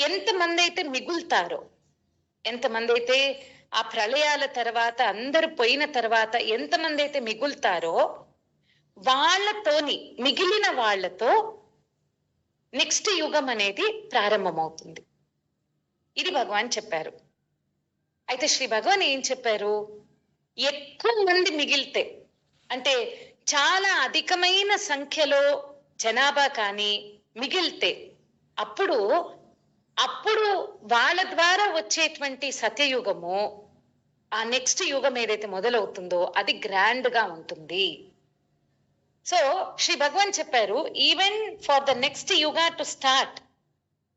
ఎంతమంది అయితే మిగులుతారో, ఎంతమంది అయితే ఆ ప్రళయాల తర్వాత అందరూ పోయిన తర్వాత ఎంతమంది అయితే మిగులుతారో వాళ్ళతోని, మిగిలిన వాళ్ళతో నెక్స్ట్ యుగం అనేది ప్రారంభమవుతుంది. ఇది భగవాన్ చెప్పారు. అయితే శ్రీ భగవాన్ ఏం చెప్పారు? ఎక్కువ మంది మిగిలితే, అంటే చాలా అధికమైన సంఖ్యలో జనాభా కానీ మిగిలితే అప్పుడు అప్పుడు వాళ్ళ ద్వారా వచ్చేటువంటి సత్యయుగము, ఆ నెక్స్ట్ యుగం ఏదైతే మొదలవుతుందో అది గ్రాండ్ గా ఉంటుంది. సో శ్రీ భగవాన్ చెప్పారు, even for the next yuga to start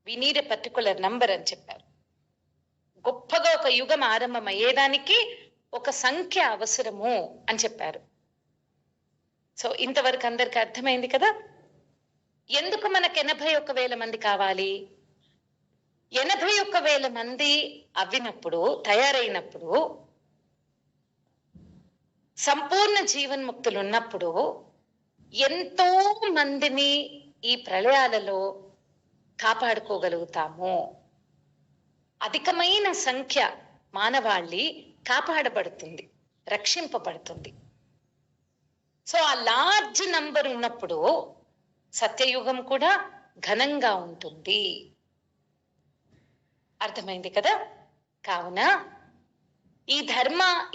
we need a particular number అని చెప్పారు. గొప్పగా ఒక యుగం ఆరంభమయ్యేదానికి ఒక సంఖ్య అవసరము అని చెప్పారు. సో ఇంతవరకు అందరికి అర్థమైంది కదా? ఎందుకు మనకు 81,000 మంది కావాలి? 81,000 మంది అవ్వినప్పుడు, తయారైనప్పుడు, సంపూర్ణ జీవన్ముక్తులు ఉన్నప్పుడు ఎంతో మందిని ఈ ప్రళయాలలో కాపాడుకోగలుగుతాము. అధికమైన సంఖ్య మానవాళి కాపాడబడుతుంది, రక్షింపబడుతుంది. సో ఆ లార్జ్ నంబర్ ఉన్నప్పుడు సత్యయుగం కూడా ఘనంగా ఉంటుంది. అర్థమైంది కదా? కావున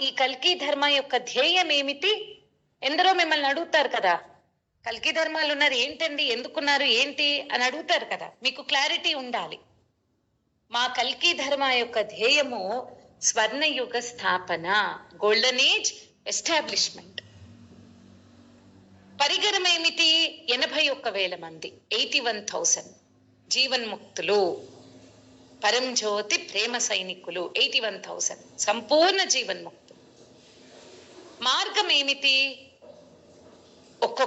ఈ కల్కి ధర్మ యొక్క ధ్యేయం ఏమిటి? ఎందరో మిమ్మల్ని అడుగుతారు కదా, కల్కి ధర్మాలు ఉన్నారు ఏంటండి, ఎందుకున్నారు ఏంటి అని అడుగుతారు కదా. మీకు క్లారిటీ ఉండాలి. మా కల్కి ధర్మ యొక్క ధ్యేయము స్వర్ణయుగ స్థాపన, గోల్డెన్ ఏజ్ ఎస్టాబ్లిష్మెంట్. పరిగరం ఏమిటి? 81,000 మంది, 81,000 జీవన్ముక్తులు, పరంజ్యోతి ప్రేమ సైనికులు 81,000 సంపూర్ణ జీవన్ముక్తులు. మార్గం ఏమిటి? ఒక్కొక్క